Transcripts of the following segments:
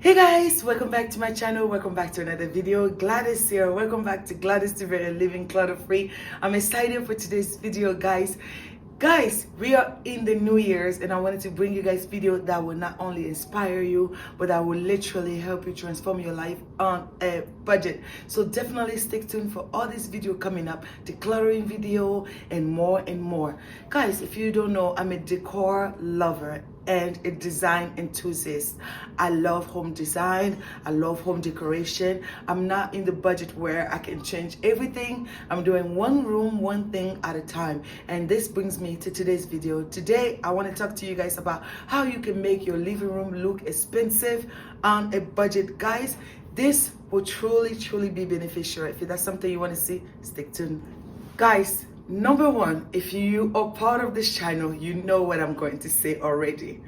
Hey guys, welcome back to my channel. Welcome back to another video. Gladys here. Welcome back to Gladys TV Living Clutter Free. I'm excited for today's video, guys. We are in the New Year's and I wanted to bring you guys video that will not only inspire you, but that will literally help you transform your life on a budget. So definitely stay tuned for all this video coming up, decluttering video and more and more. Guys, if you don't know, I'm a decor lover and a design enthusiast. I love home design. I love home decoration. I'm not in the budget where I can change everything. I'm doing one room, one thing at a time. And this brings me to today's video. Today, I want to talk to you guys about how you can make your living room look expensive on a budget. Guys, this will truly be beneficial. If that's something you want to see, stay tuned. Guys, number one, if you are part of this channel, you know what I'm going to say already.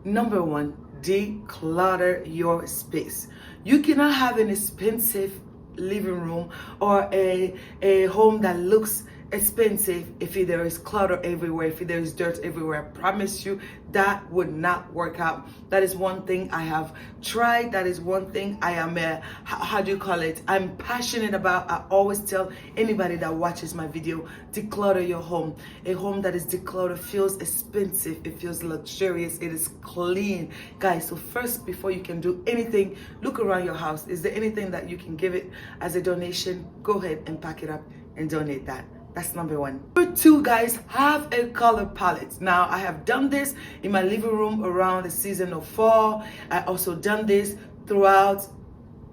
Number one, declutter your space. You cannot have an expensive living room or a home that looks expensive if there is clutter everywhere, if there is dirt everywhere. I promise you that would not work out. That is one thing I have tried. That is one thing I am how do you call it, I'm passionate about. I always tell anybody that watches my video, declutter your home. A home that is decluttered feels expensive, it feels luxurious, it is clean. Guys, so first, before you can do anything, look around your house. Is there anything that you can give it as a donation? Go ahead and pack it up and donate that. That's number one. Number two, guys, have a color palette. Now, I have done this in my living room around the season of fall. I also done this throughout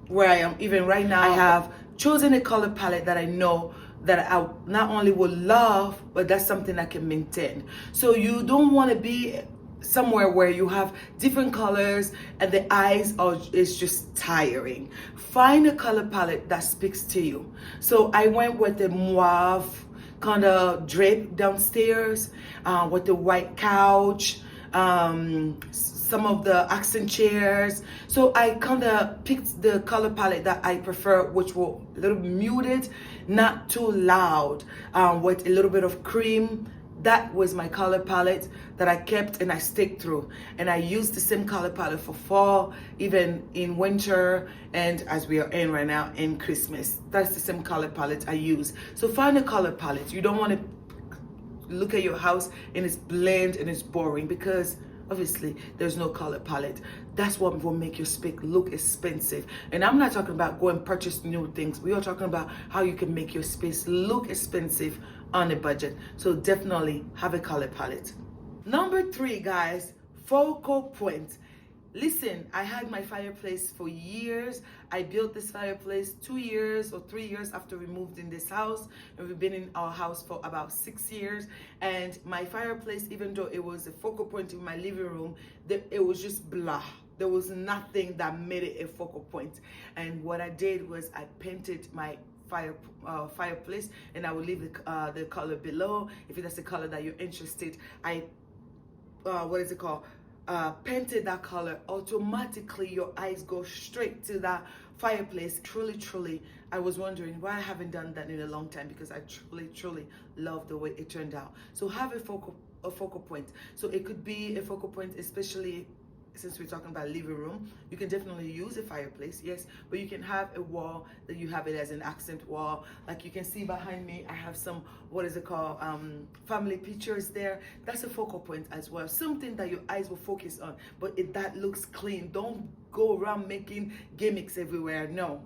where I am even right now. I have chosen a color palette that I know that I not only will love, but that's something I can maintain. So you don't want to be somewhere where you have different colors and the eyes is just tiring. Find a color palette that speaks to you. So I went with the mauve kind of drape downstairs with the white couch, some of the accent chairs. So I kind of picked the color palette that I prefer, which were a little muted, not too loud, with a little bit of cream. That was my color palette that I kept and I stick through. And I used the same color palette for fall, even in winter, and as we are in right now, in Christmas. That's the same color palette I use. So find a color palette. You don't want to look at your house and it's bland and it's boring, because obviously there's no color palette. That's what will make your space look expensive. And I'm not talking about go and purchase new things. We are talking about how you can make your space look expensive on a budget. So definitely have a color palette. Number three, guys, focal point. Listen, I had my fireplace for years. I built this fireplace 2 years or 3 years after we moved in this house, and we've been in our house for about 6 years. And my fireplace, even though it was a focal point in my living room, it was just blah. There was nothing that made it a focal point. And what I did was I painted my fireplace, and I will leave the color below if that's the color that you're interested. I painted that color. Automatically your eyes go straight to that fireplace. Truly, I was wondering why I haven't done that in a long time, because I truly love the way it turned out. So have a focal point. So it could be a focal point, especially since we're talking about living room. You can definitely use a fireplace, yes, but you can have a wall that you have it as an accent wall. Like you can see behind me, I have some, family pictures there. That's a focal point as well. Something that your eyes will focus on, but that looks clean. Don't go around making gimmicks everywhere. No.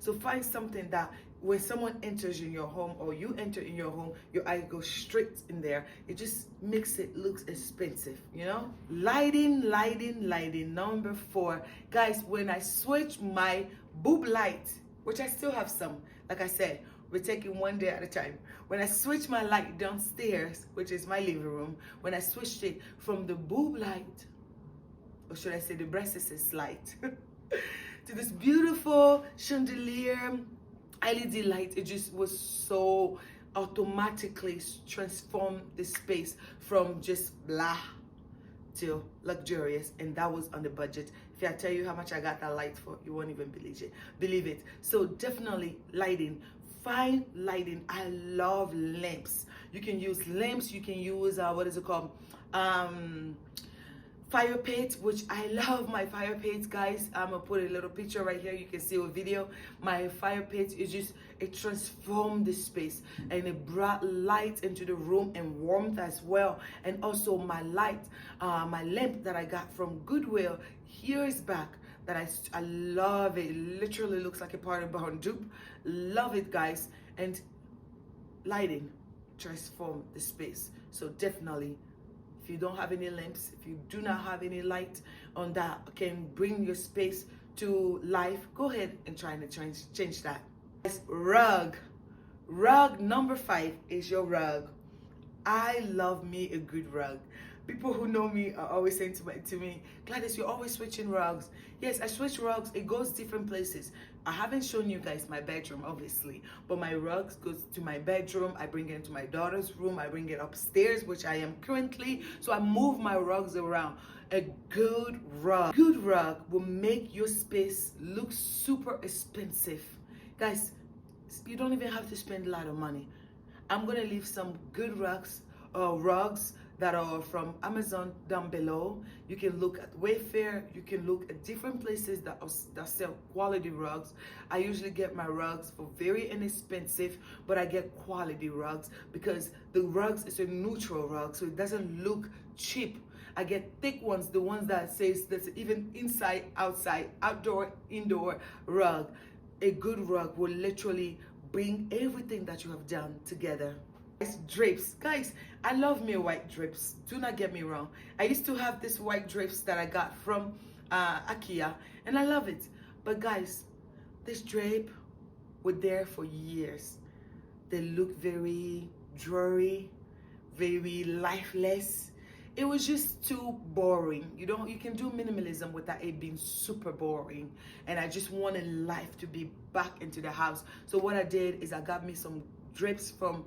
So find something that when someone enters in your home or you enter in your home, your eye goes straight in there. It just makes it look expensive, you know? Lighting. Number four. Guys, when I switch my boob light, which I still have some, like I said, we're taking one day at a time. When I switch my light downstairs, which is my living room, when I switched it from the boob light, or should I say the breasts light, to this beautiful chandelier LED light, it just was so automatically transformed the space from just blah to luxurious, and that was on the budget. If I tell you how much I got that light for, you won't even believe it. So definitely lighting. Find lighting. I love lamps. You can use lamps. You can use fire pit, which I love my fire pits, guys. I'm gonna put a little picture right here. You can see a video. My fire pit is just, it transformed the space and it brought light into the room and warmth as well. And also my light, my lamp that I got from Goodwill years back, that I love it. It literally looks like a party barn dupe. Love it, guys. And lighting transform the space. So definitely, if you don't have any lamps, if you do not have any light on that can bring your space to life, go ahead and try to change that. Rug. Rug number 5 is your rug. I love me a good rug. People who know me are always saying to me, Gladys, you're always switching rugs. Yes, I switch rugs. It goes different places. I haven't shown you guys my bedroom, obviously, but my rugs goes to my bedroom. I bring it into my daughter's room. I bring it upstairs, which I am currently. So I move my rugs around. A good rug will make your space look super expensive. Guys, you don't even have to spend a lot of money. I'm gonna leave some good rugs that are from Amazon down below. You can look at Wayfair. You can look at different places that sell quality rugs. I usually get my rugs for very inexpensive, but I get quality rugs because the rugs is a neutral rug, so it doesn't look cheap. I get thick ones, the ones that says that's even inside, outside, outdoor, indoor rug. A good rug will literally bring everything that you have done together. Drapes, guys, I love me white drapes. Do not get me wrong. I used to have this white drapes that I got from IKEA, and I love it. But guys, this drape were there for years. They look very dreary, very lifeless. It was just too boring. You can do minimalism without it being super boring. And I just wanted life to be back into the house. So what I did is I got me some drapes from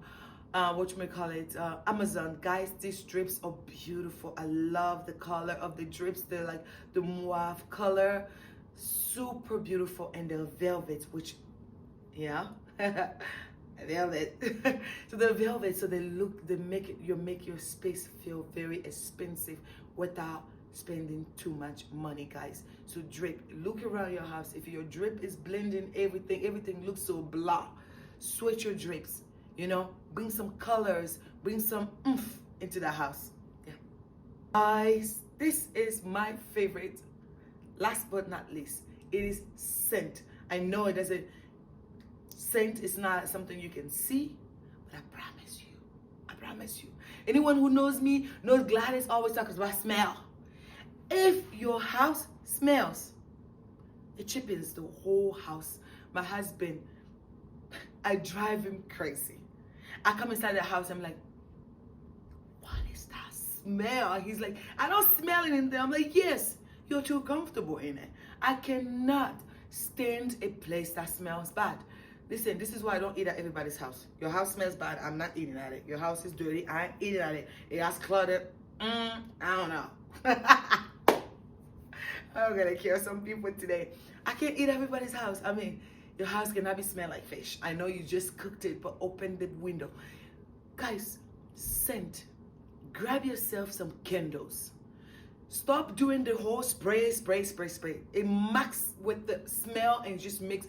Amazon. Guys, these drapes are beautiful. I love the color of the drapes. They're like the mauve color, super beautiful. And they're velvet, which, yeah, velvet. So they're velvet, so they make your space feel very expensive without spending too much money, guys. So drape, look around your house. If your drape is blending everything looks so blah, switch your drapes. Bring some colors, bring some oomph into the house. Yeah. Guys, this is my favorite. Last but not least, it is scent. I know it doesn't, scent is not something you can see, but I promise you. Anyone who knows me knows Gladys always talks about smell. If your house smells, it cheapens the whole house. My husband, I drive him crazy. I come inside the house, I'm like, what is that smell? He's like, I don't smell it in there. I'm like, yes, you're too comfortable in it. I cannot stand a place that smells bad. Listen, this is why I don't eat at everybody's house. Your house smells bad, I'm not eating at it. Your house is dirty, I ain't eating at it. It has cluttered, I don't know. I'm gonna kill some people today. I can't eat at everybody's house. I mean, your house cannot be smell like fish. I know you just cooked it, but open the window. Guys, scent. Grab yourself some candles. Stop doing the whole spray. It mixes with the smell and just mix.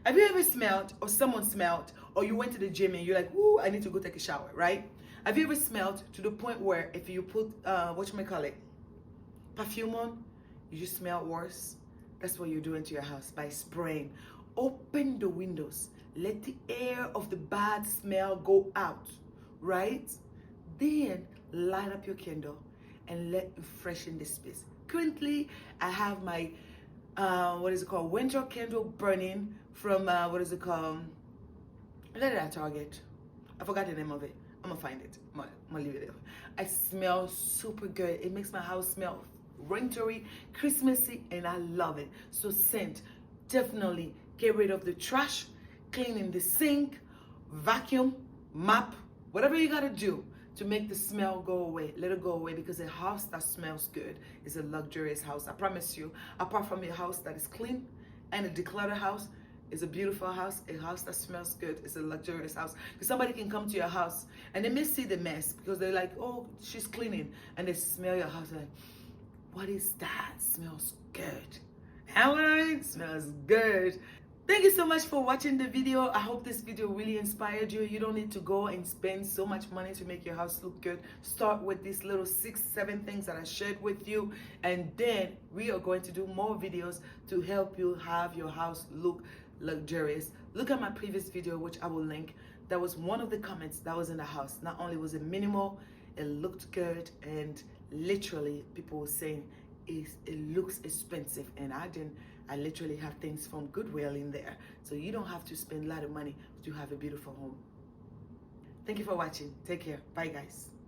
Have you ever smelled, or someone smelled, or you went to the gym and you're like, ooh, I need to go take a shower, right? Have you ever smelled to the point where if you put, perfume on, you just smell worse? That's what you're doing to your house by spraying. Open the windows. Let the air of the bad smell go out, right? Then light up your candle and let it freshen the space. Currently, I have my, winter candle burning from, I got it at Target. I forgot the name of it. I'm gonna find it. I'm gonna leave it there. I smell super good. It makes my house smell wintry, Christmassy, and I love it. So scent, definitely get rid of the trash, cleaning the sink, vacuum, mop, whatever you gotta do to make the smell go away. Let it go away, because a house that smells good is a luxurious house. I promise you, apart from a house that is clean and a decluttered house, It's a beautiful house, a house that smells good. It's a luxurious house. Because somebody can come to your house and they may see the mess because they're like, oh, she's cleaning. And they smell your house like, what is that? Smells good. It smells good. Thank you so much for watching the video. I hope this video really inspired you. You don't need to go and spend so much money to make your house look good. Start with these little 6-7 things that I shared with you, and then we are going to do more videos to help you have your house look luxurious. Look at my previous video, which I will link. That was one of the comments that was in the house. Not only was it minimal, it looked good, and literally people were saying it looks expensive, and I literally have things from Goodwill in there, so you don't have to spend a lot of money to have a beautiful home. Thank you for watching. Take care. Bye guys.